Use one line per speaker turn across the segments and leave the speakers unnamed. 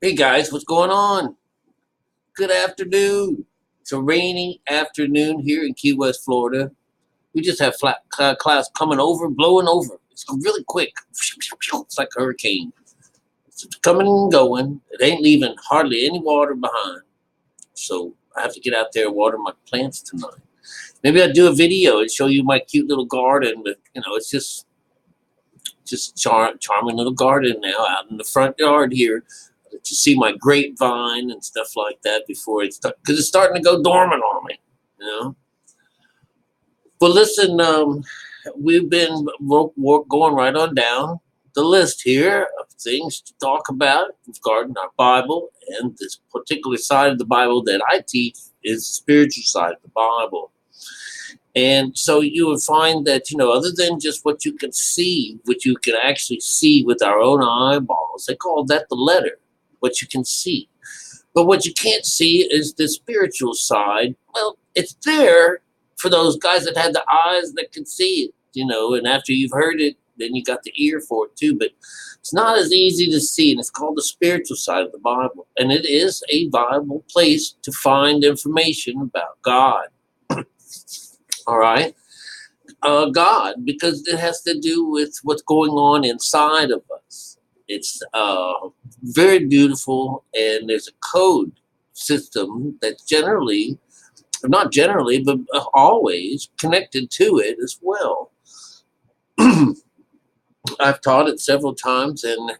Hey guys, what's going on? Good afternoon. It's a rainy afternoon here in Key West, Florida. We just have flat clouds coming over, blowing over. It's really quick. It's like a hurricane. It's coming and going. It ain't leaving hardly any water behind. So I have to get out there and water my plants tonight. Maybe I'll do a video and show you my cute little garden. But it's just charming little garden now out in the front yard here. Let you see my grapevine and stuff like that before it's because it's starting to go dormant on me. You know. Well, listen, we've been going right on down the list here of things to talk about regarding our Bible, and this particular side of the Bible that I teach is the spiritual side of the Bible. And so you would find that, other than just what you can see, what you can actually see with our own eyeballs, they call that the letter, what you can see. But what you can't see is the spiritual side. Well, it's there for those guys that had the eyes that could see it, and after you've heard it, then you got the ear for it too. But it's not as easy to see, and it's called the spiritual side of the Bible. And it is a viable place to find information about God. All right. God, because it has to do with what's going on inside of us. It's very beautiful, and there's a code system that's not generally, but always connected to it as well. I've taught it several times, and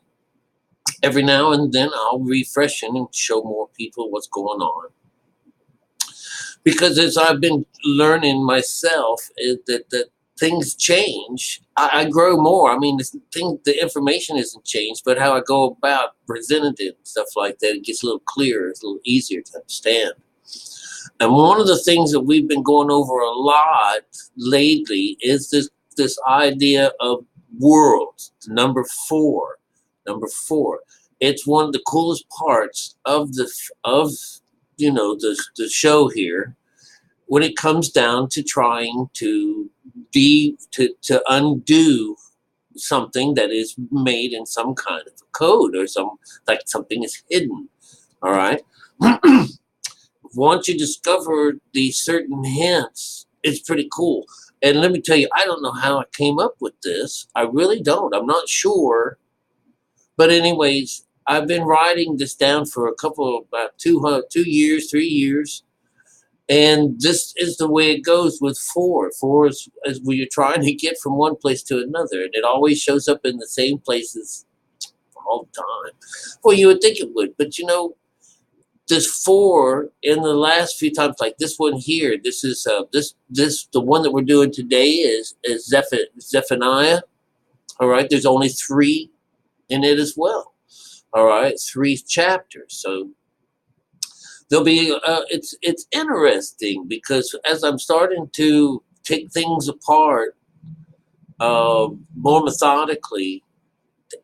every now and then I'll refresh it and show more people what's going on. Because as I've been learning myself, is that things change. I grow more. I mean, the information isn't changed, but how I go about presenting it and stuff like that, it gets a little clearer. It's a little easier to understand. And one of the things that we've been going over a lot lately is this idea of worlds. Number four. It's one of the coolest parts of the show here, when it comes down to trying to undo something that is made in some kind of a code, or something is hidden. All right. Once you discover these certain hints, it's pretty cool. And let me tell you, I don't know how I came up with this. I really don't. I'm not sure. But anyways, I've been writing this down for about 2 years, 3 years. And this is the way it goes with four. Four is where you're trying to get from one place to another. And it always shows up in the same places all the time. Well, you would think it would. But, this four in the last few times, like this one here, this is the one that we're doing today is Zephaniah. All right. There's only 3 in it as well. All right. 3 chapters. So there'll be it's interesting, because as I'm starting to take things apart more methodically,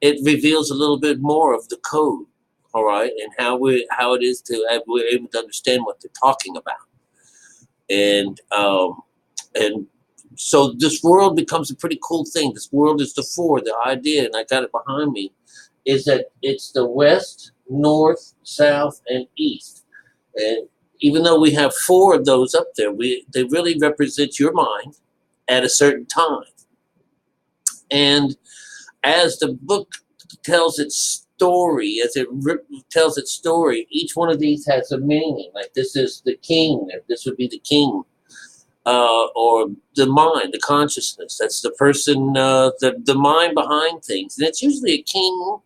it reveals a little bit more of the code. All right, and how it is we're able to understand what they're talking about, and so this world becomes a pretty cool thing. This world is the 4. The idea, and I got it behind me, is that it's the west, north, south, and east. And even though we have 4 of those up there, they really represent your mind at a certain time. And as the book tells its story, each one of these has a meaning. Like this is the king. This would be the king, or the mind, the consciousness. That's the person, the mind behind things. And it's usually a king.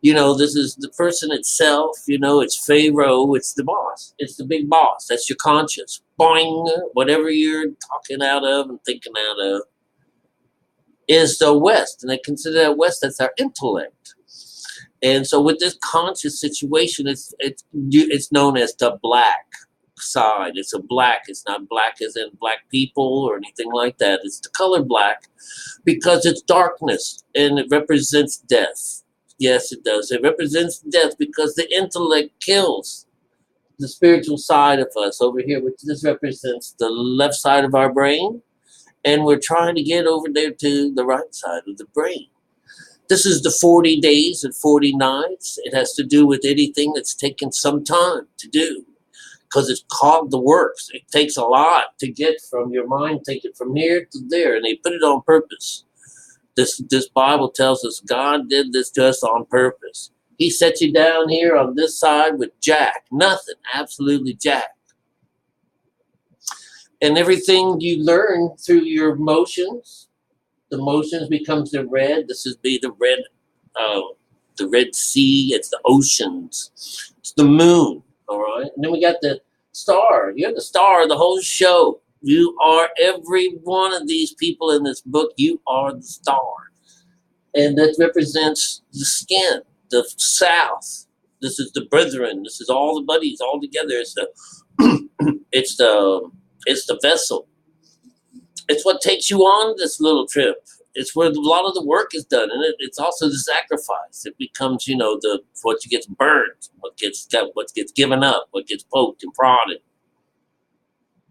This is the person itself. It's Pharaoh. It's the boss. It's the big boss. That's your conscience. Boing, whatever you're talking out of and thinking out of is the West. And they consider that West, that's our intellect. And so with this conscious situation, it's known as the black side. It's a black. It's not black as in black people or anything like that. It's the color black, because it's darkness and it represents death. Yes, it does. It represents death because the intellect kills the spiritual side of us over here, which this represents the left side of our brain. And we're trying to get over there to the right side of the brain. This is the 40 days and 40 nights. It has to do with anything that's taken some time to do, because it's called the works. It takes a lot to get from your mind, take it from here to there, and they put it on purpose. This Bible tells us God did this to us on purpose. He set you down here on this side with jack, nothing, absolutely jack. And everything you learn through your emotions, the motions becomes the red. This is be the Red Sea. It's the oceans. It's the moon. All right. And then we got the star. You're the star of the whole show. You are every one of these people in this book. You are the star. And that represents the skin, the south. This is the brethren. This is all the buddies all together. It's the it's the vessel. It's what takes you on this little trip. It's where a lot of the work is done, and it's also the sacrifice. It becomes, the what gets burned, what gets given up, what gets poked and prodded.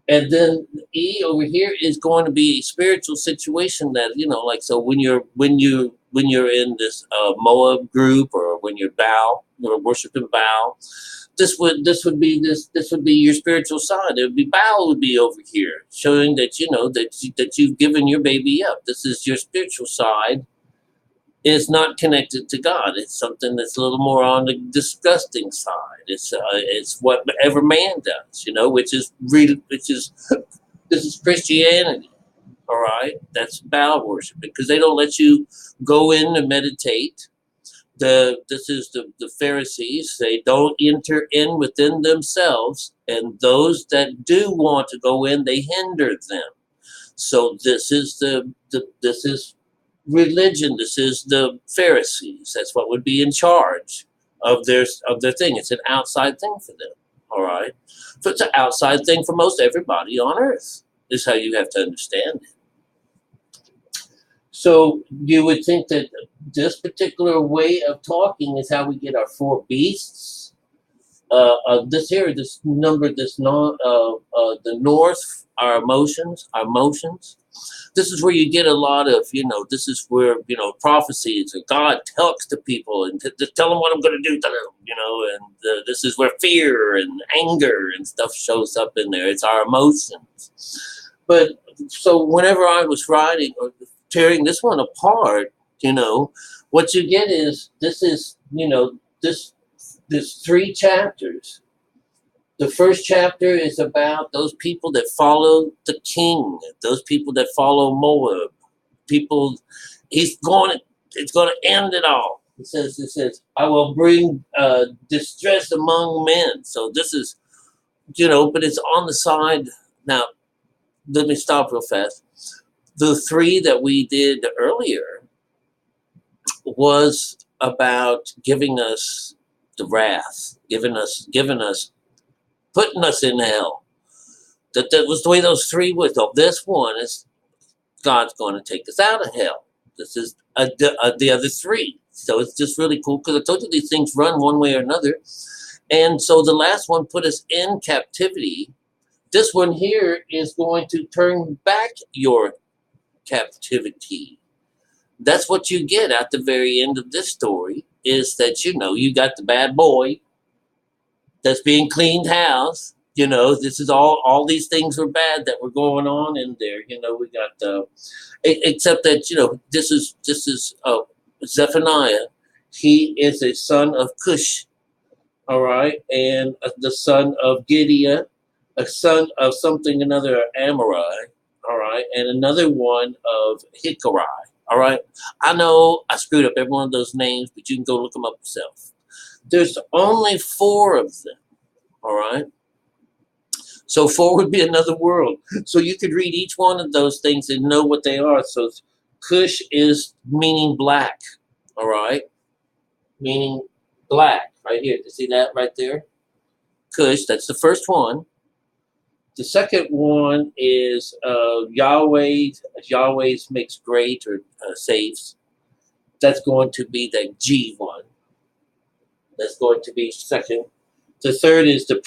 And then E over here is going to be a spiritual situation that, like, so when you're in this Moab group, or when you're Baal, you're worshiping Baal, this would be your spiritual side. It would be Baal would be over here, showing that that you've given your baby up. This is your spiritual side. Is not connected to God. It's something that's a little more on the disgusting side. It's whatever man does, this is Christianity. All right, that's Baal worship, because they don't let you go in and meditate. This is the Pharisees. They don't enter in within themselves, and those that do want to go in, they hinder them. So this is this is religion. This is the Pharisees. That's what would be in charge of their thing. It's an outside thing for them. All right, so it's an outside thing for most everybody on earth. Is how you have to understand it. So you would think that this particular way of talking is how we get our four beasts. This number, the north, our emotions. This is where you get a lot of, this is where, prophecies, and God talks to people and just tell them what I'm going to do to them, and this is where fear and anger and stuff shows up in there. It's our emotions. But so whenever I was writing or tearing this one apart, what you get is, this is, there's 3 chapters. The first chapter is about those people that follow the king, those people that follow Moab. It's going to end it all. It says, I will bring distress among men. So this is, but it's on the side. Now, let me stop real fast. The 3 that we did earlier was about giving us the wrath, giving us putting us in hell. That was the way those 3 was. Though this one is God's going to take us out of hell. This is the other 3. So it's just really cool, because I told you these things run one way or another. And so the last one put us in captivity. This one here is going to turn back your captivity. That's what you get at the very end of this story, is that, you got the bad boy that's being cleaned house. This is all these things were bad that were going on in there. We got, except that, this is Zephaniah. He is a son of Cush. All right. And the son of Gideon, a son of something, another Amorai. All right. And another one of Hikarai. All right. I know I screwed up every one of those names, but you can go look them up yourself. There's only 4 of them. All right. So 4 would be another world. So you could read each one of those things and know what they are. So Cush is meaning black. All right. Meaning black. Right here. You see that right there? Cush. That's the first one. The second one is Yahweh's makes great, or saves. That's going to be the G one. That's going to be second. The third is the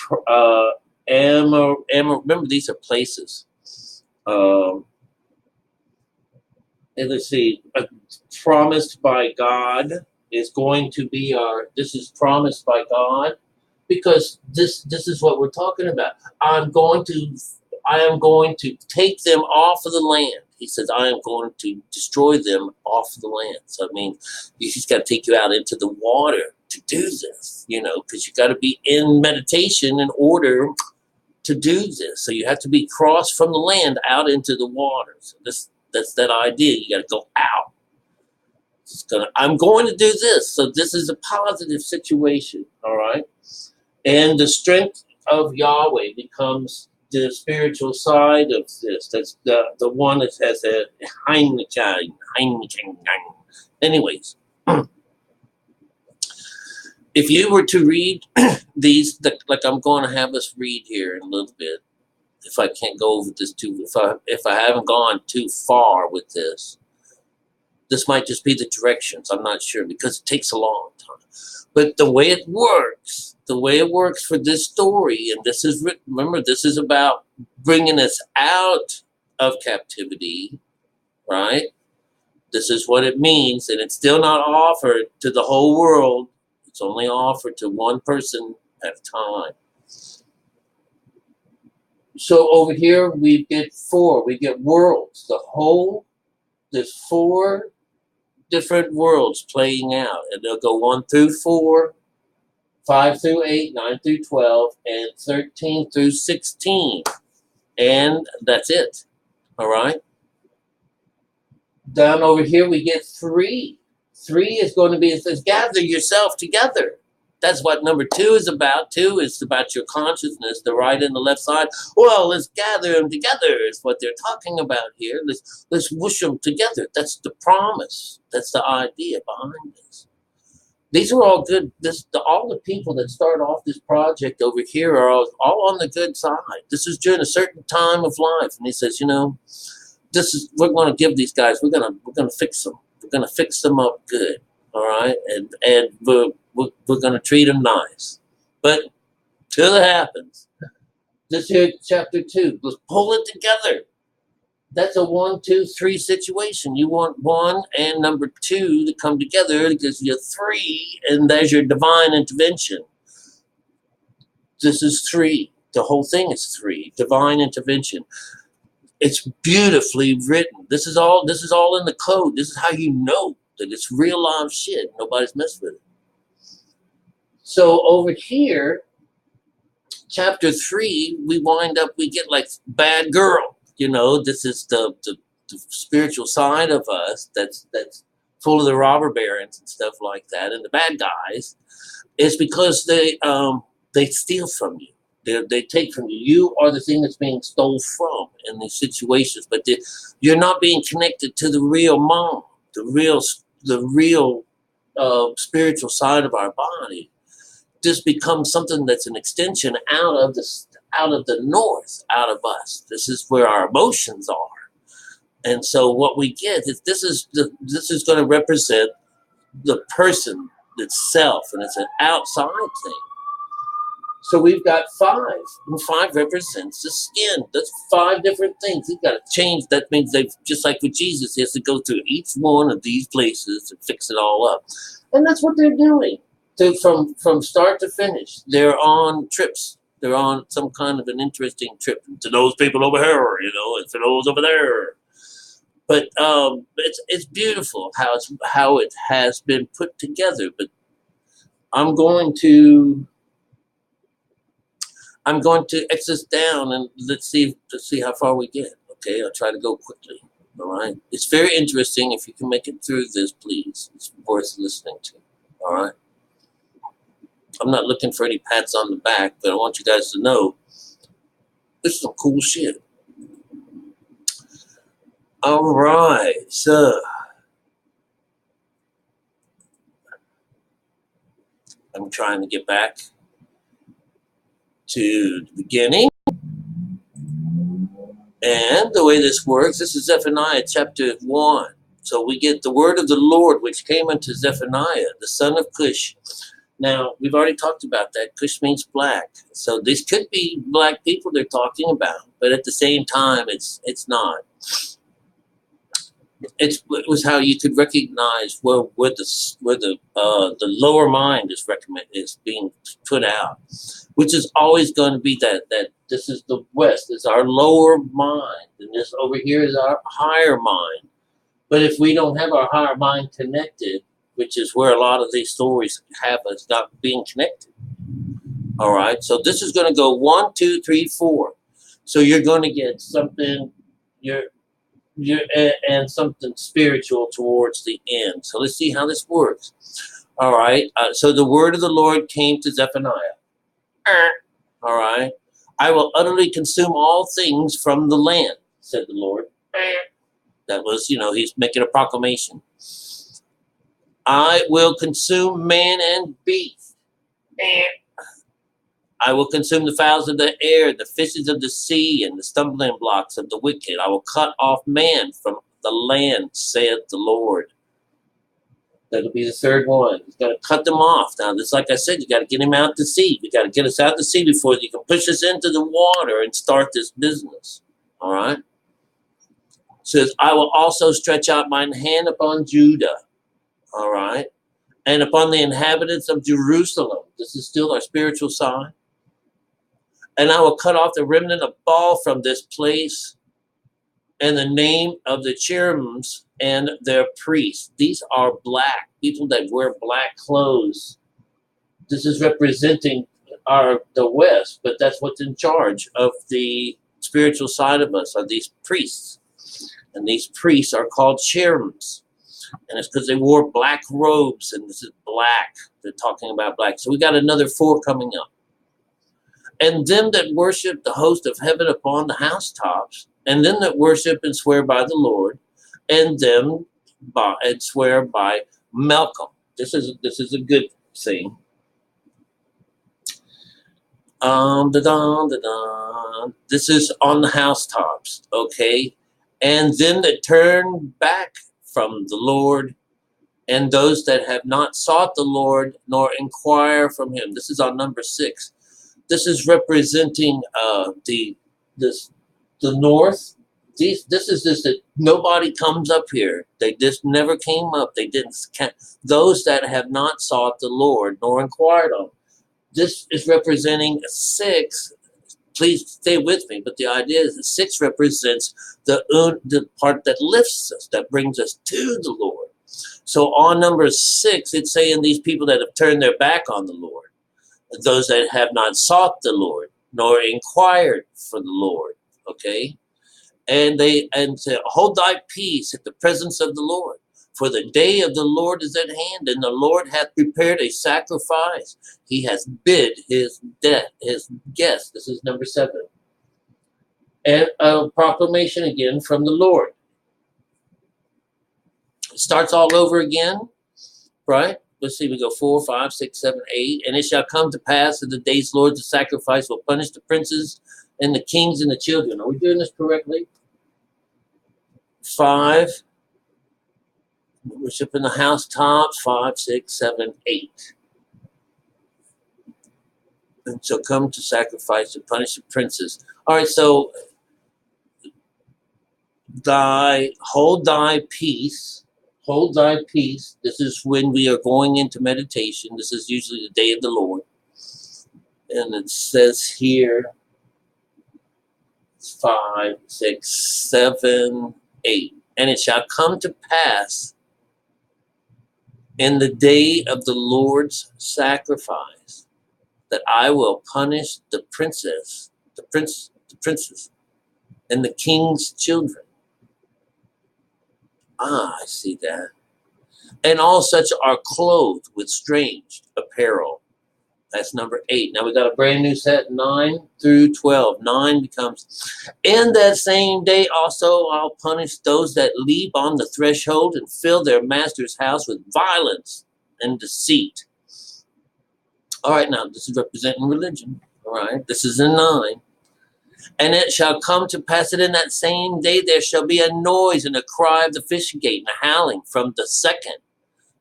remember, these are places. And let's see. promised by God is going to be this is promised by God, because this is what we're talking about. I am going to take them off of the land. He says, I am going to destroy them off of the land. So, I mean, you just got to take you out into the water to do this, because you got to be in meditation in order to do this. So you have to be crossed from the land out into the water. So that's that idea. You got to go out. I'm going to do this. So this is a positive situation, all right? And the strength of Yahweh becomes the spiritual side of this. That's the one that has a Heineken. Anyways, if you were to read these, like I'm going to have us read here in a little bit, if I can't go over this if I haven't gone too far with this might just be the directions. I'm not sure, because it takes a long time. But the way it works for this story, and this is, remember, this is about bringing us out of captivity, right? This is what it means, and it's still not offered to the whole world. It's only offered to one person at a time. So over here we get worlds. There's 4 different worlds playing out, and they'll go 1 through 4, 5 through 8, 9 through 12, and 13 through 16. And that's it. All right? Down over here we get 3. 3 is going to be, it says, gather yourself together. That's what number 2 is about. 2 is about your consciousness, the right and the left side. Well, let's gather them together is what they're talking about here. Let's whoosh them together. That's the promise. That's the idea behind this. These are all good. All the people that start off this project over here are all on the good side. This is during a certain time of life, and he says, we're going to give these guys. We're going to fix them. We're going to fix them up good. All right, and we're going to treat them nice. But till it happens, this here chapter 2. Let's pull it together. That's a 1, 2, 3 situation. You want 1 and number 2 to come together. It gives you 3, and there's your divine intervention. This is 3. The whole thing is 3. Divine intervention. It's beautifully written. This is all in the code. This is how you know that it's real live shit. Nobody's messed with it. So over here, chapter 3, we get like bad girl. This is the spiritual side of us that's full of the robber barons and stuff like that, and the bad guys. It's because they steal from you. They take from you. You are the thing that's being stolen from in these situations, but you're not being connected to the real mom, the real spiritual side of our body. This becomes something that's an extension out of the north, out of us. This is where our emotions are, and so what we get is this is going to represent the person itself, and it's an outside thing. So we've got 5, and 5 represents the skin. That's 5 different things. You've got to change. That means they've, just like with Jesus, he has to go through each one of these places and fix it all up, and that's what they're doing. From start to finish, they're on trips. They're on some kind of an interesting trip to those people over here, and to those over there. But it's beautiful how it has been put together. But I'm going to exit down, and let's see how far we get. Okay, I'll try to go quickly. All right, it's very interesting. If you can make it through this, please, it's worth listening to. All right. I'm not looking for any pats on the back, but I want you guys to know this is some cool shit. All right, so I'm trying to get back to the beginning. And the way this works, this is Zephaniah chapter 1. So we get the word of the Lord, which came unto Zephaniah, the son of Cush. Now, we've already talked about that. Cush means black. So this could be black people they're talking about, but at the same time, it's not. it was how you could recognize where the lower mind is being put out, which is always going to be that this is the West, is our lower mind, and this over here is our higher mind. But if we don't have our higher mind connected, which is where a lot of these stories have us not being connected. All right, so this is going to go 1, 2, 3, 4. So you're going to get something, and something spiritual towards the end. So let's see how this works. All right, so the word of the Lord came to Zephaniah. All right, I will utterly consume all things from the land, said the Lord. That was, he's making a proclamation. I will consume man and beast. I will consume the fowls of the air, the fishes of the sea, and the stumbling blocks of the wicked. I will cut off man from the land, saith the Lord. That'll be the third one. He's got to cut them off. Now, this, like I said, you got to get him out to sea. You got to get us out to sea before you can push us into the water and start this business. All right? It says, I will also stretch out mine hand upon Judah. All right? And upon the inhabitants of Jerusalem. This is still our spiritual side. And I will cut off the remnant of Baal from this place, and the name of the cherubims and their priests. These are black, people that wear black clothes. This is representing the West, but that's what's in charge of the spiritual side of us, are these priests. And these priests are called cherubims. And it's because they wore black robes, and this is black. They're talking about black. So we got another 4 coming up. And them that worship the host of heaven upon the housetops, and them that worship and swear by the Lord, and them and swear by Malcolm. This is a good thing. This is on the housetops, okay? And them that turn back from the Lord, and those that have not sought the Lord, nor inquire from him. This is on number 6. This is representing the north. This is just that nobody comes up here. They just never came up. They didn't. Those that have not sought the Lord nor inquired on. This is representing 6. Please stay with me. But the idea is that 6 represents the part that lifts us, that brings us to the Lord. So on number 6, it's saying these people that have turned their back on the Lord. Those that have not sought the Lord, nor inquired for the Lord, okay? And say, hold thy peace at the presence of the Lord, for the day of the Lord is at hand, and the Lord hath prepared a sacrifice. He has bid his guest. This is number 7. And a proclamation again from the Lord. It starts all over again, right? Let's see, we go 4, 5, 6, 7, 8. And it shall come to pass in the days, Lord, the sacrifice will punish the princes and the kings and the children. Are we doing this correctly? 5. Worship in the housetops. 5, 6, 7, 8. And shall come to sacrifice to punish the princes. All right, so hold thy peace. Hold thy peace. This is when we are going into meditation. This is usually the day of the Lord. And it says here, 5, 6, 7, 8. And it shall come to pass in the day of the Lord's sacrifice that I will punish the princes, and the king's children. I see that. And all such are clothed with strange apparel. That's number 8. Now we got a brand new set, 9 through 12. 9 becomes, in that same day also I'll punish those that leap on the threshold and fill their master's house with violence and deceit. All right, now this is representing religion. All right, this is in 9. And it shall come to pass that in that same day there shall be a noise and a cry of the fish gate and a howling from the second,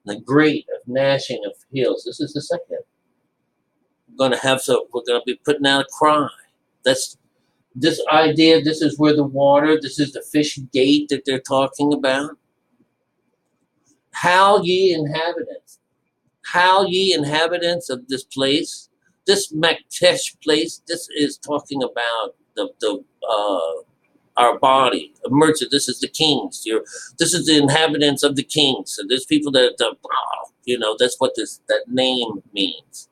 the great of gnashing of heels. This is the second. We're going to be putting out a cry. That's this idea. This is where the water, this is the fish gate that they're talking about. Howl ye inhabitants. Howl ye inhabitants of this place. This Maktesh place, this is talking about our body, a merchant. This is the kings. This is the inhabitants of the kings. So there's people that, that's what that name means.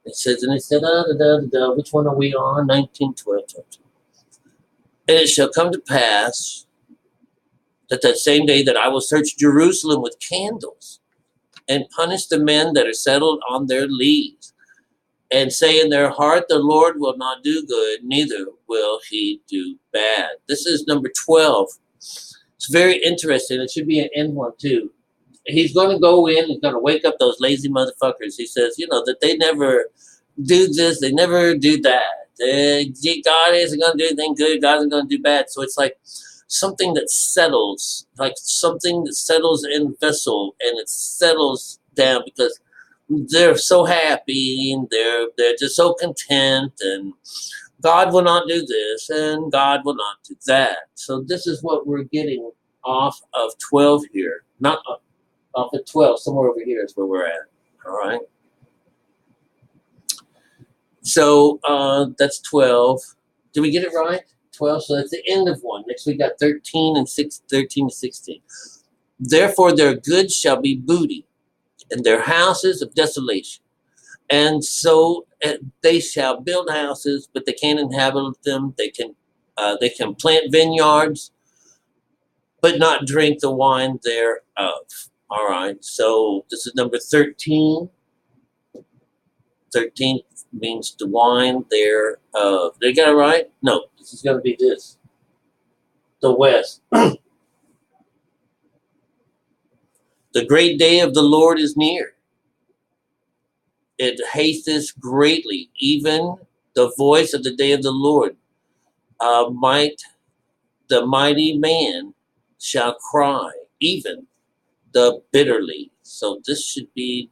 It says, and it said, which one are we on? 1912. And it shall come to pass that same day that I will search Jerusalem with candles and punish the men that are settled on their leaves, and say in their heart, the Lord will not do good, neither will he do bad. This is number 12. It's very interesting. It should be an end one too. He's going to go in, he's going to wake up those lazy motherfuckers. He says, that they never do this, they never do that. God isn't going to do anything good, God isn't going to do bad. So it's like something that settles, like something that settles in vessel, and it settles down because they're so happy and they're just so content, and God will not do this and God will not do that. So this is what we're getting off of 12 here. Not off of 12, somewhere over here is where we're at. All right. So that's 12. Did we get it right? 12. So that's the end of one. Next we got 13 to 16. Therefore their goods shall be booty, and their houses of desolation. And so they shall build houses, but they can't inhabit them. They can plant vineyards, but not drink the wine thereof. All right. So this is number 13. 13 means the wine thereof. They got it right? No, this is going to be this. The west. The great day of the Lord is near. It hasteth greatly, even the voice of the day of the Lord. The mighty man shall cry, even the bitterly. So this should be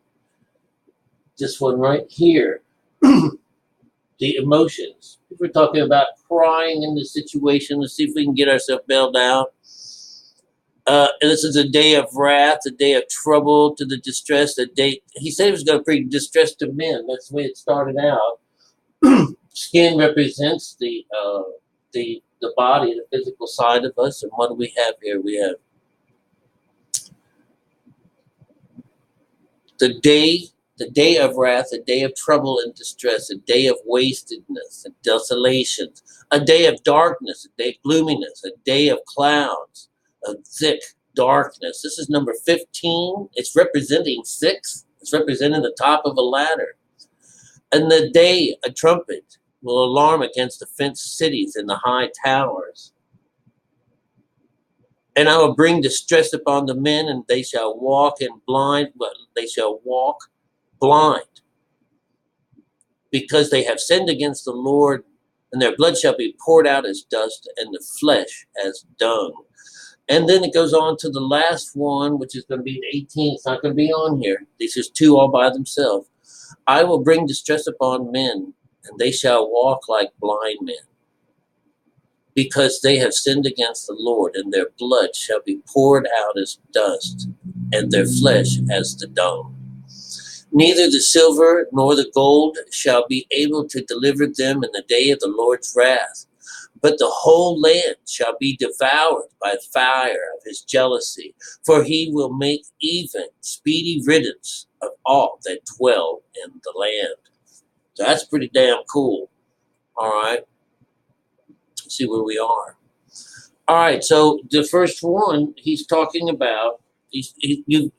this one right here. The emotions. If we're talking about crying in the situation, let's see if we can get ourselves bailed out. And this is a day of wrath, a day of trouble to the distressed. He said he was going to bring distress to men. That's the way it started out. Skin represents the body, the physical side of us. And what do we have here? We have the day of wrath, a day of trouble and distress, a day of wastedness and desolation, a day of darkness, a day of gloominess, a day of clouds, a thick darkness. This is number 15. It's representing 6. It's representing the top of a ladder. And the day a trumpet will alarm against the fenced cities and the high towers. And I will bring distress upon the men, and they shall walk in blind, but they shall walk blind, because they have sinned against the Lord, and their blood shall be poured out as dust, and the flesh as dung. And then it goes on to the last one, which is going to be 18. It's not going to be on here. These are 2 all by themselves. I will bring distress upon men, and they shall walk like blind men, because they have sinned against the Lord, and their blood shall be poured out as dust, and their flesh as the dung. Neither the silver nor the gold shall be able to deliver them in the day of the Lord's wrath, but the whole land shall be devoured by fire of his jealousy, for he will make even speedy riddance of all that dwell in the land. So that's pretty damn cool. All right. Let's see where we are. All right. So the first one, he's talking about, you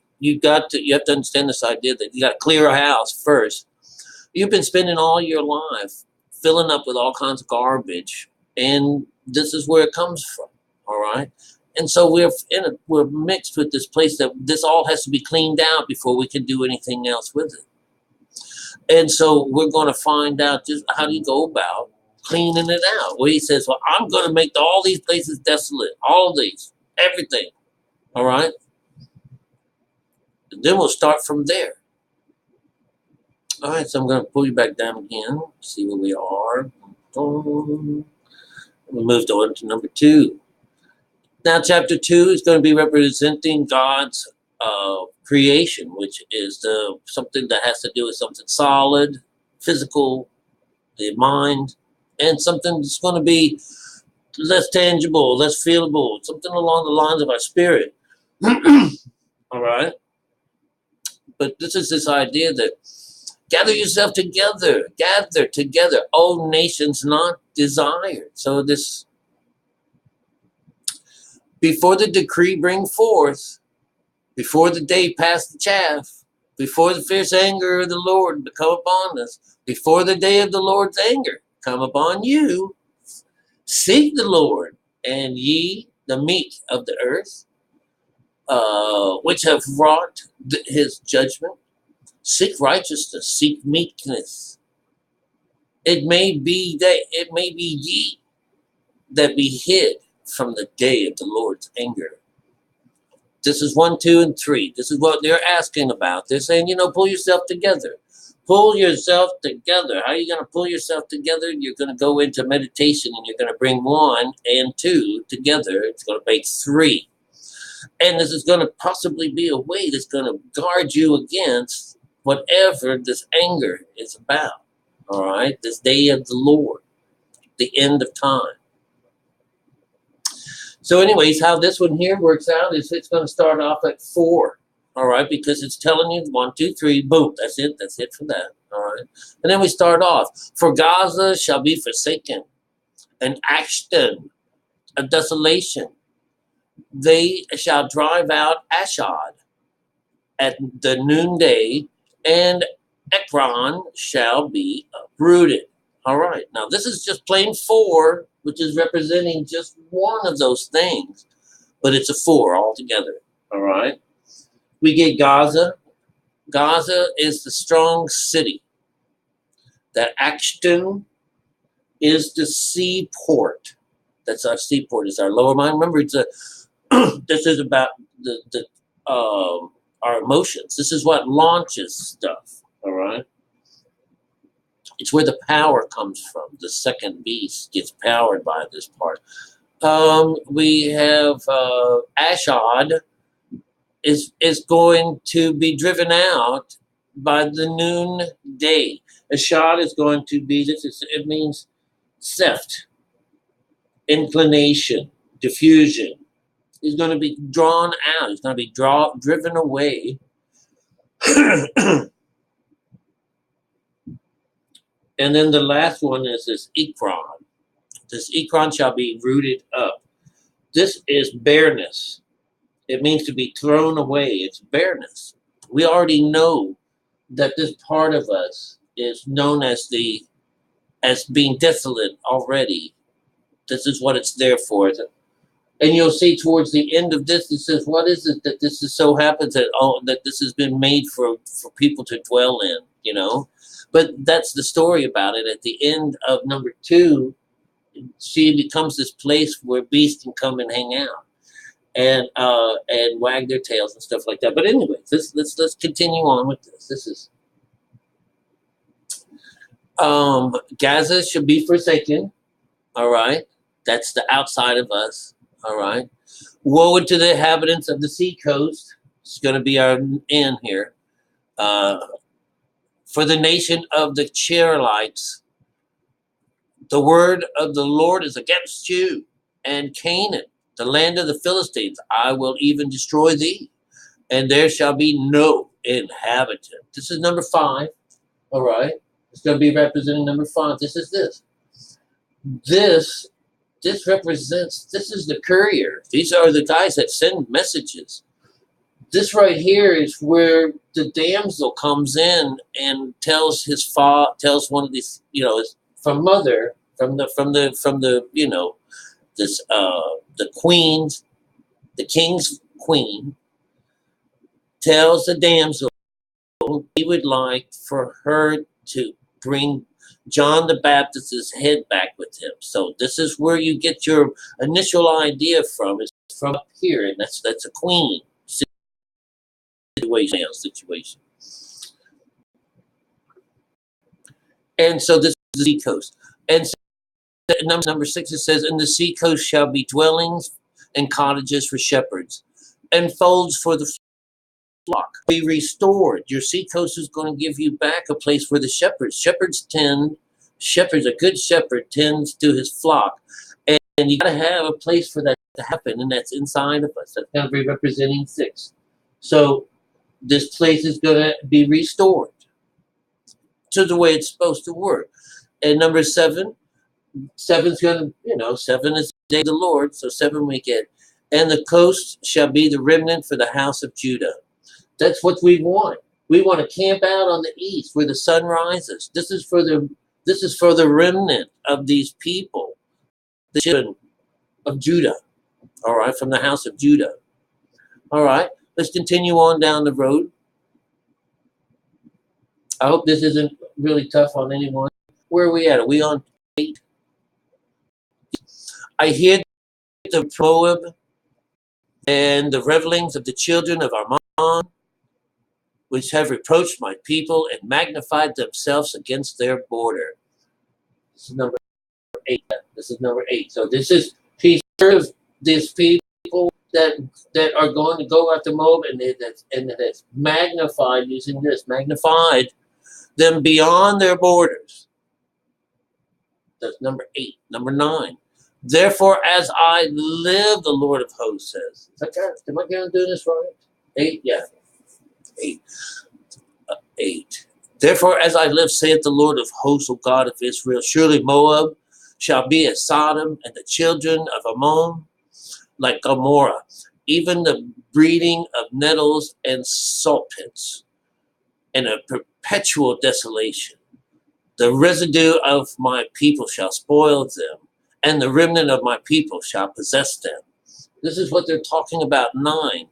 have to understand this idea that you got to clear a house first. You've been spending all your life filling up with all kinds of garbage, and this is where it comes from. All right. And so we're mixed with this place that this all has to be cleaned out before we can do anything else with it. And so we're going to find out just how do you go about cleaning it out. Well, he says, well, I'm going to make all these places desolate, all of these, everything. All right. And then we'll start from there. All right, so I'm going to pull you back down again, see where we are. We moved on to number 2. Now, chapter 2 is going to be representing God's creation, which is something that has to do with something solid, physical, the mind, and something that's going to be less tangible, less feelable, something along the lines of our spirit. All right. But this is this idea that gather yourself together, gather together, O nations not desired. So this, before the decree bring forth, before the day pass the chaff, before the fierce anger of the Lord come upon us, before the day of the Lord's anger come upon you, seek the Lord, and ye the meek of the earth, which have wrought his judgment. Seek righteousness, seek meekness. It may be ye that be hid from the day of the Lord's anger. This is 1, 2, and 3. This is what they're asking about. They're saying, pull yourself together. Pull yourself together. How are you going to pull yourself together? You're going to go into meditation and you're going to bring 1 and 2 together. It's going to make 3. And this is going to possibly be a way that's going to guard you against whatever this anger is about. All right? This day of the Lord, the end of time. So anyways, how this one here works out is it's going to start off at 4. All right, because it's telling you 1, 2, 3, boom, that's it for that. All right, and then we start off. For Gaza shall be forsaken, and Ashton a desolation. They shall drive out Ashdod at the noonday, and Ekron shall be uprooted. All right, now this is just plain 4, which is representing just one of those things, but it's a 4 altogether. All right. We get Gaza. Gaza is the strong city. That Ashton is the seaport. That's our seaport. It's our lower mind. Remember, it's this is about our emotions. This is what launches stuff. All right. It's where the power comes from. The second beast gets powered by this part. We have Ashdod is going to be driven out by the noonday. Ashdod is going to be, it means theft, inclination, diffusion. He's going to be drawn out. He's going to be driven away. And then the last one is this Ekron. This Ekron shall be rooted up. This is bareness. It means to be thrown away. It's bareness. We already know that this part of us is known as being desolate already. This is what it's there for. And you'll see towards the end of this, it says, what is it that this is so happens that this has been made for people to dwell in, But that's the story about it. At the end of number 2, she becomes this place where beasts can come and hang out and wag their tails and stuff like that. But anyway, let's continue on with this. This is Gaza should be forsaken. All right, that's the outside of us. All right, woe to the inhabitants of the sea coast. It's going to be our end here. For the nation of the Cherethites, the word of the Lord is against you, and Canaan, the land of the Philistines, I will even destroy thee, and there shall be no inhabitant. This is number 5. All right, it's going to be representing number 5. This is this. This represents. This is the courier. These are the guys that send messages. This right here is where the damsel comes in and tells his father, tells one of these, from mother, from the this the queen's, the king's queen, tells the damsel he would like for her to bring John the Baptist's head back with him. So this is where you get your initial idea from, is from up here, and that's a queen situation. And so this is the sea coast. And so number 6, it says, "And the sea coast shall be dwellings and cottages for shepherds, and folds for the flock. Be restored. Your seacoast is going to give you back a place where the shepherds, a good shepherd tends to his flock. And you got to have a place for that to happen, and that's inside of us. That's going to be representing 6. So this place is going to be restored to the way it's supposed to work. And number 7, 7's going to, 7 is the day of the Lord, so 7 we get. And the coast shall be the remnant for the house of Judah. That's what we want. We want to camp out on the east where the sun rises. This is for the remnant of these people, the children of Judah. All right, from the house of Judah. All right, let's continue on down the road. I hope this isn't really tough on anyone. Where are we at? Are we on 8? I hear the Moab and the revelings of the children of Ammon, which have reproached my people and magnified themselves against their border. This is number 8. So this is these people that are going to go after Moab, and that has magnified them beyond their borders. That's number 8. Number 9. Therefore, as I live, the Lord of hosts says. Is that correct? Am I going to do this right? 8? Yeah. 8. 8. Therefore, as I live, saith the Lord of hosts, O God of Israel, surely Moab shall be as Sodom, and the children of Ammon like Gomorrah, even the breeding of nettles and salt pits, and a perpetual desolation. The residue of my people shall spoil them, and the remnant of my people shall possess them. This is what they're talking about. 9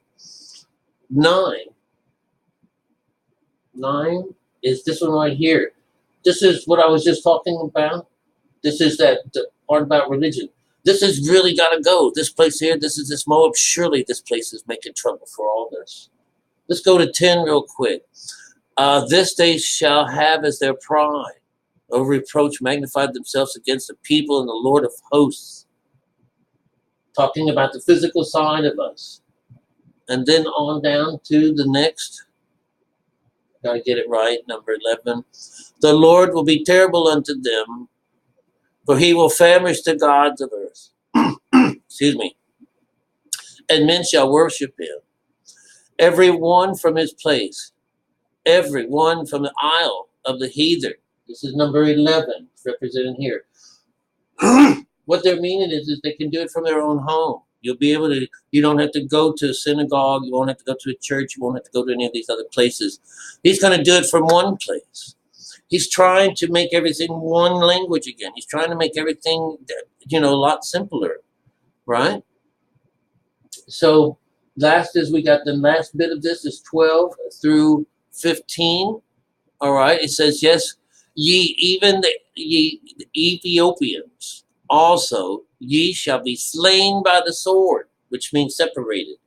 is this one right here. This is what I was just talking about. This is the part about religion. This has really got to go. This place here, this is this Moab. Surely this place is making trouble for all this. Let's go to 10 real quick. This they shall have as their pride. O reproach magnified themselves against the people and the Lord of hosts. Talking about the physical side of us. And then on down to the next. Gotta get it right, number 11. The Lord will be terrible unto them, for he will famish the gods of earth. Excuse me. And men shall worship him. Every one from his place. Every one from the isle of the heathen. This is number 11. It's represented here. What they're meaning is they can do it from their own home. You'll be able to, you don't have to go to a synagogue. You won't have to go to a church. You won't have to go to any of these other places. He's going to do it from one place. He's trying to make everything one language again. He's trying to make everything, a lot simpler, right? So last is we got the last bit of this is 12 through 15. All right. It says, yes, even the Ethiopians also, ye shall be slain by the sword, which means separated.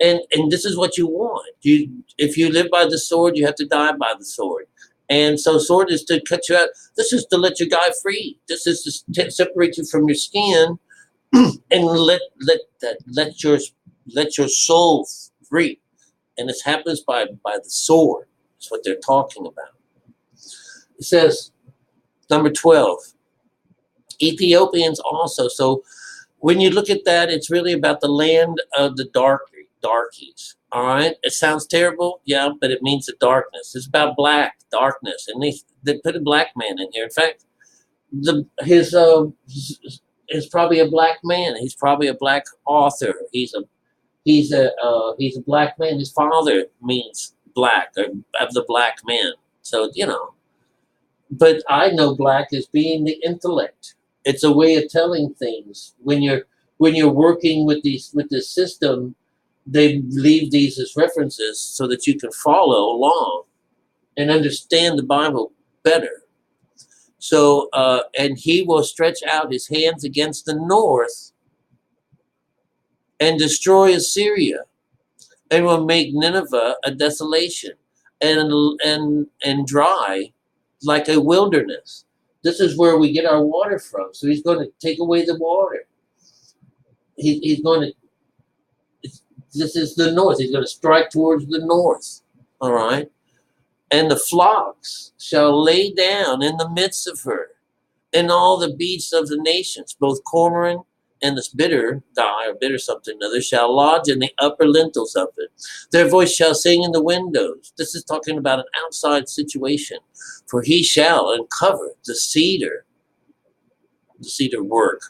And this is what you want. If you live by the sword, you have to die by the sword. And so sword is to cut you out. This is to let your guy free. This is to separate you from your skin and let your soul free. And this happens by the sword. That's what they're talking about. It says, number 12, Ethiopians also. So when you look at that, it's really about the land of the darkies. All right. It sounds terrible. Yeah, but it means the darkness. It's about darkness. And they put a black man in here. In fact, his probably a black man. He's probably a black author. He's a black man. His father means black, or of the black man. So, but I know black as being the intellect. It's a way of telling things. When you're working with this system, they leave these as references so that you can follow along and understand the Bible better. So, and he will stretch out his hands against the north and destroy Assyria, and will make Nineveh a desolation and dry like a wilderness. This is where we get our water from. So he's going to take away the water. He's going to This is the north. He's going to strike towards the north. All right. And the flocks shall lay down in the midst of her, and all the beasts of the nations, both cormorant and this bitter die, or bitter something or other, shall lodge in the upper lintels of it. Their voice shall sing in the windows. This is talking about an outside situation. For he shall uncover the cedar work.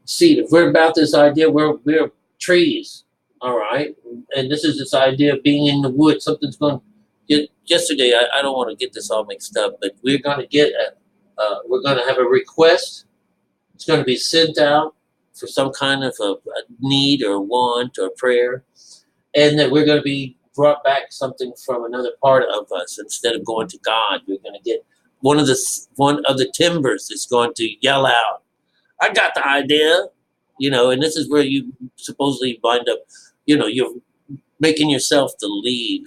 Cedar. We're about this idea. We're trees, all right? And this is this idea of being in the woods. Something's going to get, yesterday, I don't want to get this all mixed up, but we're going to have a request. It's going to be sent out for some kind of a need or a want or a prayer. And that we're going to be brought back something from another part of us. Instead of going to God, we're going to get one of the timbers that's going to yell out, I got the idea, and this is where you supposedly wind up, you're making yourself the lead.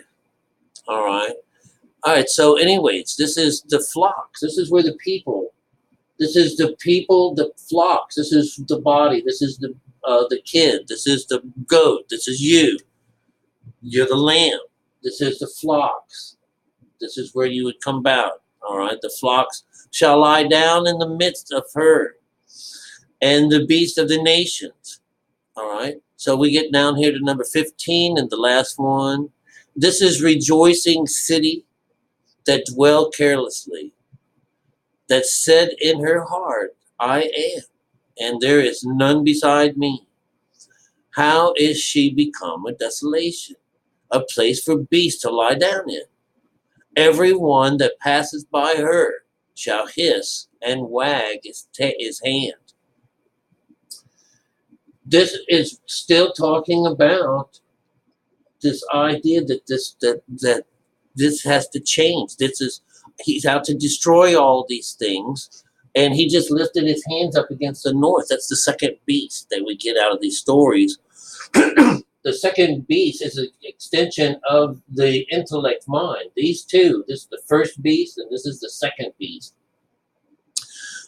All right. So anyways, this is the flocks. This is where the people, the flocks. This is the body. This is the kid. This is the goat. This is you. You're the lamb. This is the flocks. This is where you would come about. All right. The flocks shall lie down in the midst of her, and the beast of the nations. All right. So we get down here to number 15 and the last one. This is rejoicing city that dwell carelessly, that said in her heart, I am, and there is none beside me. How is she become a desolation, a place for beasts to lie down in? Every one that passes by her shall hiss and wag his hand. This is still talking about this idea that this has to change. He's out to destroy all these things, and he just lifted his hands up against the north. That's the second beast that we get out of these stories. The second beast is an extension of the intellect mind. These two, this is the first beast, and this is the second beast.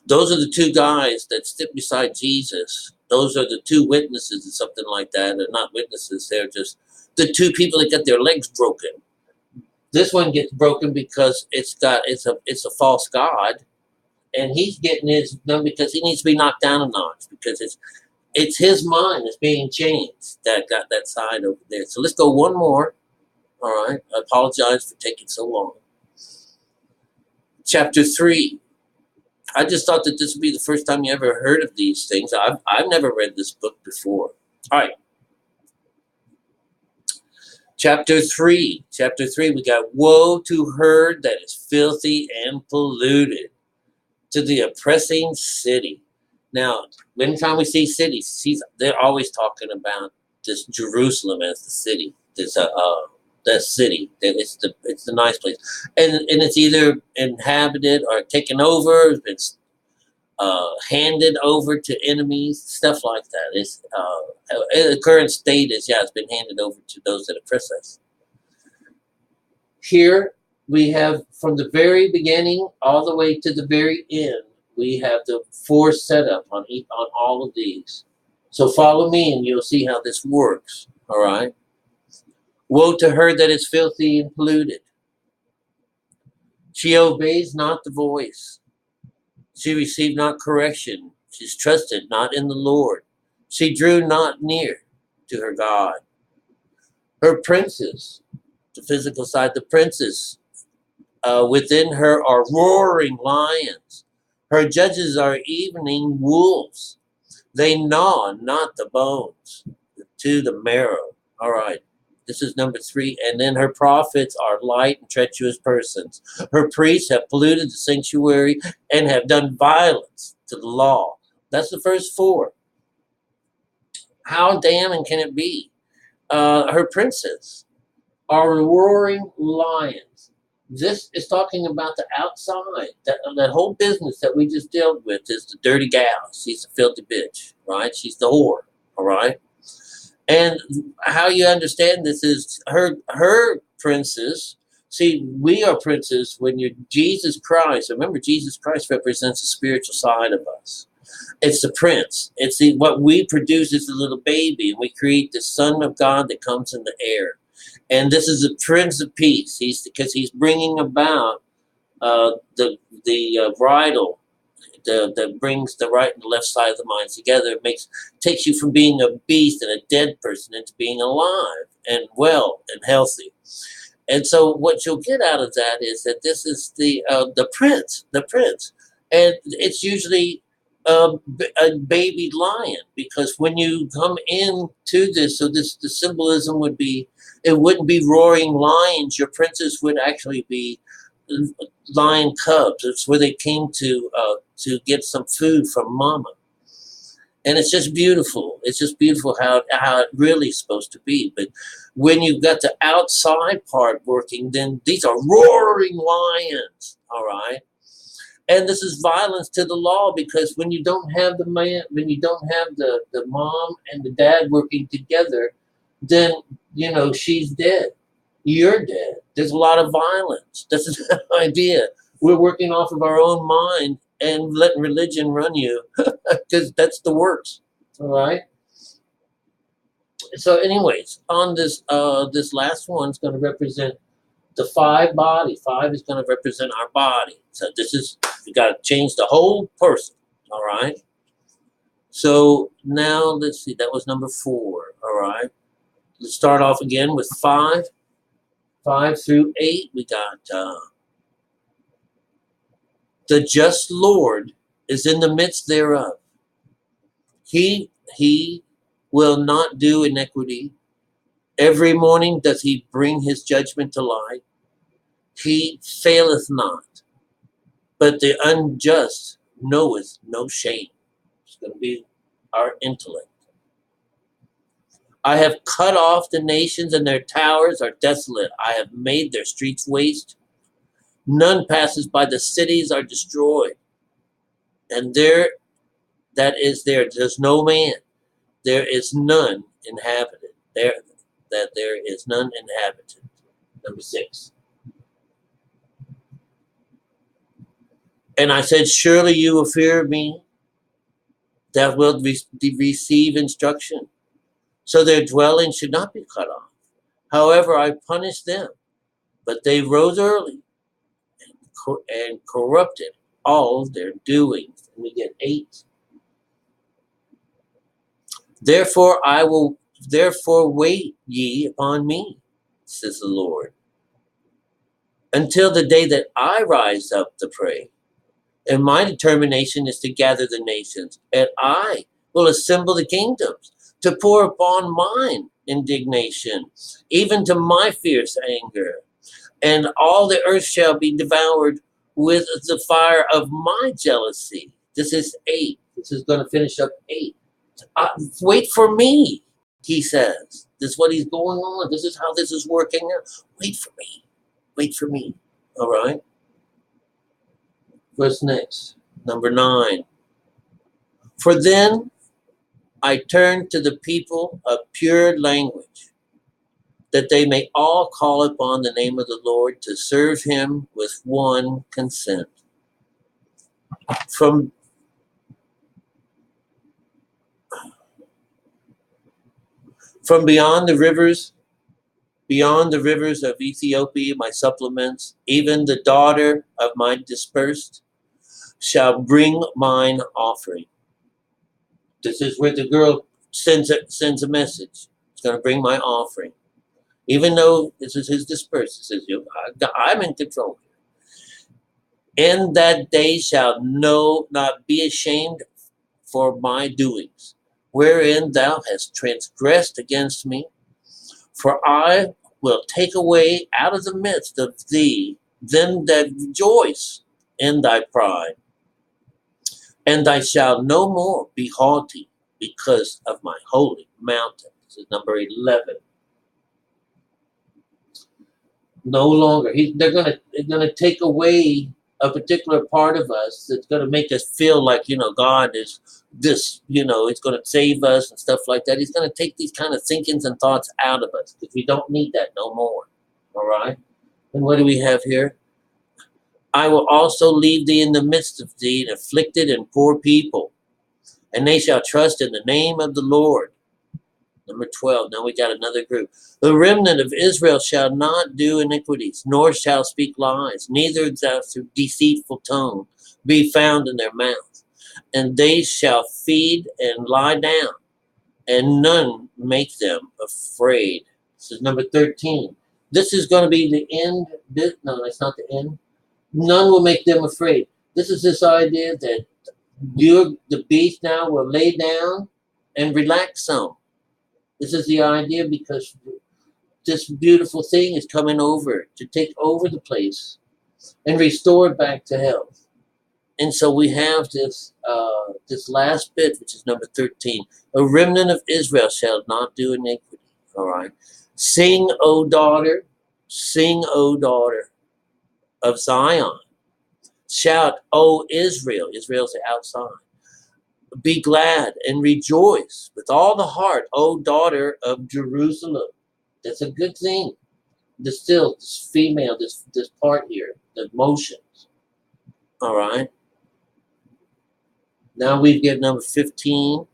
Those are the two guys that stood beside Jesus. Those are the two witnesses or something like that. They're not witnesses. They're just the two people that got their legs broken. This one gets broken because it's a false god, and he's getting his done because he needs to be knocked down a notch because it's his mind that's being changed that got that side over there. So let's go one more. All right. I apologize for taking so long. Chapter 3. I just thought that this would be the first time you ever heard of these things. I've never read this book before. All right. Chapter 3. Chapter 3, we got woe to her that is filthy and polluted, to the oppressing city. Now, anytime we see cities, they're always talking about this Jerusalem as the city. This that city. It's the nice place, and it's either inhabited or taken over. It's handed over to enemies, stuff like that. It's the current state is it's been handed over to those that oppress us. Here we have from the very beginning all the way to the very end. We have the four setup on all of these. So follow me and you'll see how this works. All right. Woe to her that is filthy and polluted. She obeys not the voice. She received not correction. She's trusted not in the Lord. She drew not near to her God. Her princes, the physical side, the princes within her are roaring lions. Her judges are evening wolves. They gnaw not the bones to the marrow. All right. This is number 3. And then her prophets are light and treacherous persons. Her priests have polluted the sanctuary and have done violence to the law. That's the first 4. How damning can it be? Her princes are roaring lions. This is talking about the outside. That whole business that we just dealt with is the dirty gal. She's a filthy bitch, right? She's the whore, all right? And how you understand this is her princes. See, we are princes when you're Jesus Christ. Remember, Jesus Christ represents the spiritual side of us. It's the prince. It's what we produce is the little baby, and we create the Son of God that comes in the air. And this is the Prince of Peace. Because he's bringing about the bridle that brings the right and the left side of the mind together. It takes you from being a beast and a dead person into being alive and well and healthy. And so what you'll get out of that is that this is the prince, and it's usually a baby lion, because when you come into this, so this the symbolism would be, it wouldn't be roaring lions. Your princes would actually be lion cubs. It's where they came to get some food from mama. And it's just beautiful. It's just beautiful how it really is supposed to be. But when you've got the outside part working, then these are roaring lions, all right? And this is violence to the law, because when you don't have the mom and the dad working together, then, she's dead. You're dead. There's a lot of violence. This is the idea. We're working off of our own mind and letting religion run you, because that's the works. All right. So, anyways, on this last one is going to represent the 5 body. 5 is going to represent our body. So you got to change the whole person. All right. So now let's see. That was number 4. All right. Let's start off again with 5. 5 through 8. We got the just Lord is in the midst thereof. He will not do iniquity. Every morning doth he bring his judgment to light. He faileth not, but the unjust knoweth no shame. It's going to be our intellect. I have cut off the nations, and their towers are desolate. I have made their streets waste. None passes by, the cities are destroyed. And there's no man. There is none inhabited. There is none inhabited. Number 6. And I said, surely you will fear me, that will receive instruction. So their dwelling should not be cut off. However, I punished them, but they rose early and corrupted all their doings. And we get 8. Therefore wait ye upon me, says the Lord, until the day that I rise up to pray. And my determination is to gather the nations, and I will assemble the kingdoms, to pour upon mine indignation, even to my fierce anger. And all the earth shall be devoured with the fire of my jealousy. This is 8. This is going to finish up 8. Wait for me, he says. This is what he's going on. This is how this is working out. Wait for me. Wait for me. All right. What's next? Number 9. For then I turn to the people of pure language, that they may all call upon the name of the Lord, to serve him with one consent. From beyond the rivers of Ethiopia, my supplements, even the daughter of my dispersed, shall bring mine offering. This is where the girl sends a message. It's going to bring my offering. Even though this is his dispersed, it says, I'm in control. In that day shall not be ashamed for my doings, wherein thou hast transgressed against me. For I will take away out of the midst of thee them that rejoice in thy pride. And I shall no more be haughty because of my holy mountain. This is number 11. No longer. They're gonna take away a particular part of us that's gonna make us feel like, God is this, it's gonna save us and stuff like that. He's gonna take these kind of thinkings and thoughts out of us, because we don't need that no more. All right. And what do we have here? I will also leave thee in the midst of thee, an afflicted and poor people, and they shall trust in the name of the Lord. Number 12, now we got another group. The remnant of Israel shall not do iniquities, nor shall speak lies, neither shall deceitful tongue be found in their mouth. And they shall feed and lie down, and none make them afraid. This is number 13. This is going to be the end. No, that's not the end. None will make them afraid. This is this idea that the beast now will lay down and relax some. This is the idea because this beautiful thing is coming over to take over the place and restore it back to health. And so we have this last bit, which is number 13. A remnant of Israel shall not do iniquity. All right. Sing, O daughter of Zion. Shout, O Israel. Israel's the outside. Be glad and rejoice with all the heart, O daughter of Jerusalem. That's a good thing. This female, this part here, the motions. All right. Now we get number 15.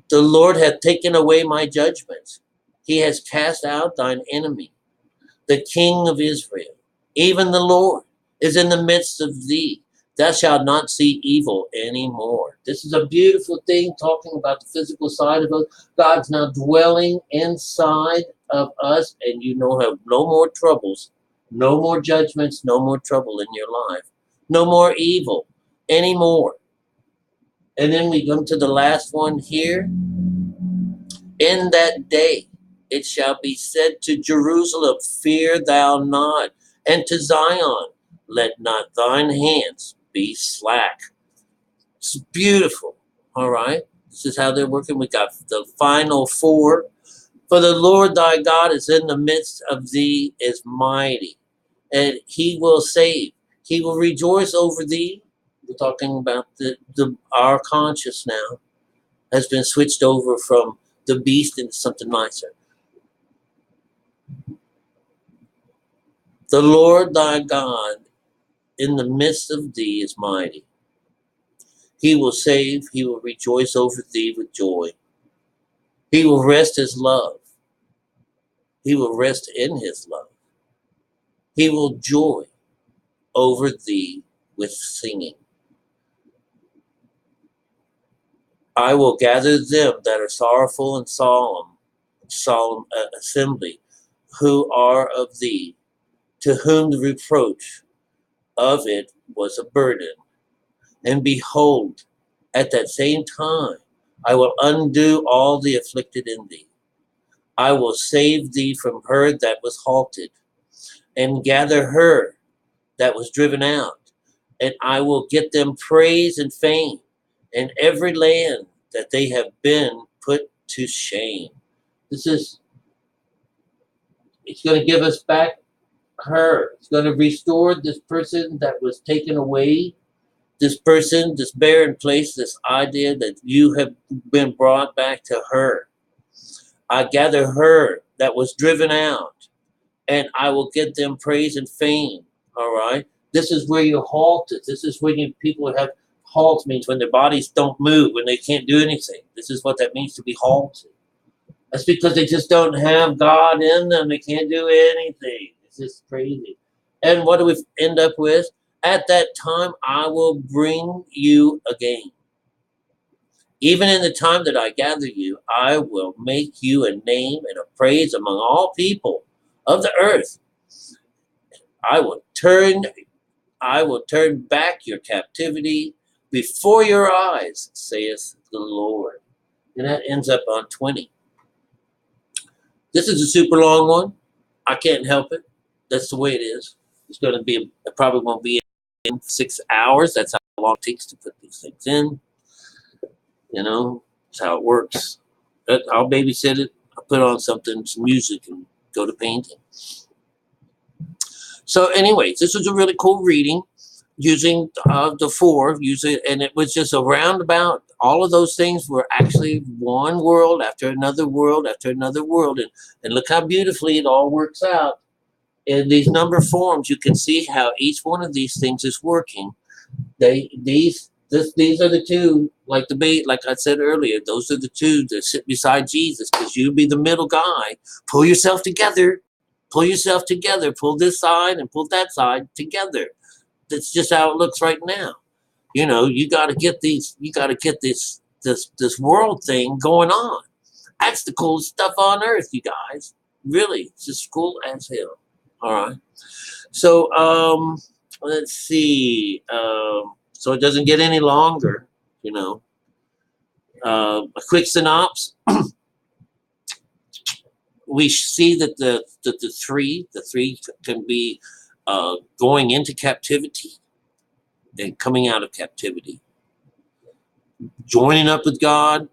The Lord hath taken away my judgments. He has cast out thine enemy, the King of Israel. Even the Lord is in the midst of thee. Thou shalt not see evil anymore. This is a beautiful thing, talking about the physical side of us. God's now dwelling inside of us, and you have no more troubles, no more judgments, no more trouble in your life, no more evil anymore. And then we come to the last one here. In that day it shall be said to Jerusalem, fear thou not, and to Zion, let not thine hands be slack. It's beautiful. All right. This is how they're working. We got the final 4. For the Lord thy God is in the midst of thee, is mighty, and he will save. He will rejoice over thee. We're talking about our conscience now has been switched over from the beast into something nicer. The Lord thy God in the midst of thee is mighty. He will save. He will rejoice over thee with joy. He will rest his love. He will rest in his love. He will joy over thee with singing. I will gather them that are sorrowful and solemn assembly, who are of thee, to whom the reproach of it was a burden. And behold, at that same time, I will undo all the afflicted in thee. I will save thee from her that was halted, and gather her that was driven out. And I will get them praise and fame in every land that they have been put to shame. It's going to give us back her. It's going to restore this person that was taken away. This person, this barren place, this idea that you have been brought back to her. I gather her that was driven out, and I will get them praise and fame. All right. This is where you halted. This is when people have halt, means when their bodies don't move, when they can't do anything. This is what that means to be halted. That's because they just don't have God in them. They can't do anything. It's just crazy. And what do we end up with? At that time, I will bring you again. Even in the time that I gather you, I will make you a name and a praise among all people of the earth. I will turn back your captivity before your eyes, saith the Lord. And that ends up on 20. This is a super long one. I can't help it. That's the way it is. It probably won't be in 6 hours. That's how long it takes to put these things in. That's how it works. I'll babysit it. I'll put on some music, and go to painting. So anyways, this was a really cool reading using the 4, and it was just a roundabout. All of those things were actually one world after another world after another world. And look how beautifully it all works out. In these number forms, you can see how each one of these things is working. The These are the two, like I said earlier, those are the two that sit beside Jesus, because you be the middle guy. Pull yourself together. Pull yourself together. Pull this side and pull that side together. That's just how it looks right now. You know, you got to get this world thing going on. That's the coolest stuff on earth, you guys. Really, it's just cool as hell. All right. So, let's see. So it doesn't get any longer, you know. A quick synopsis. We see that the three can be going into captivity and coming out of captivity, joining up with God,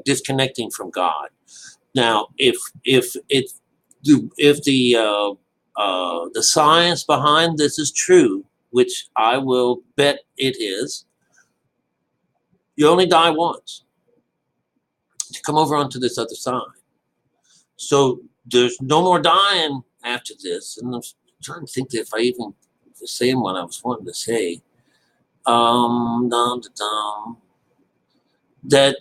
disconnecting from God. Now, if the science behind this is true, which I will bet it is, you only die once to come over onto this other side. So there's no more dying after this. And I'm trying to think if I even was saying what I was wanting to say. That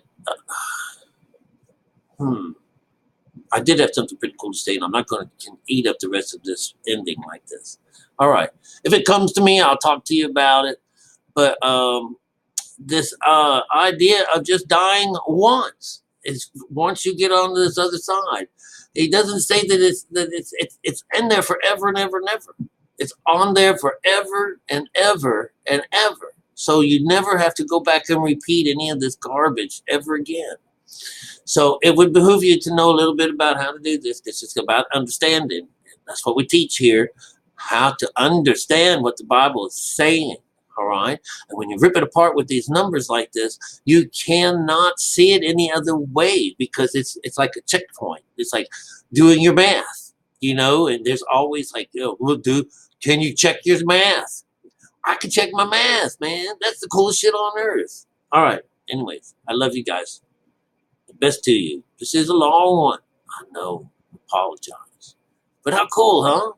I did have something pretty cool to say, and I'm not going to eat up the rest of this ending like this. All right. If it comes to me, I'll talk to you about it. But this idea of just dying once is once you get on this other side. He doesn't say that it's in there forever and ever and ever. It's on there forever and ever and ever. So you never have to go back and repeat any of this garbage ever again. So it would behoove you to know a little bit about how to do this. This is about understanding. That's what we teach here, how to understand what the Bible is saying. All right. And when you rip it apart with these numbers like this, you cannot see it any other way, because it's like a checkpoint. It's like doing your math, you know, and there's always like, you know, can you check your math? I can check my math, man. That's the coolest shit on earth. All right. Anyways, I love you guys. The best to you. This is a long one. I know. Apologize. But how cool, huh?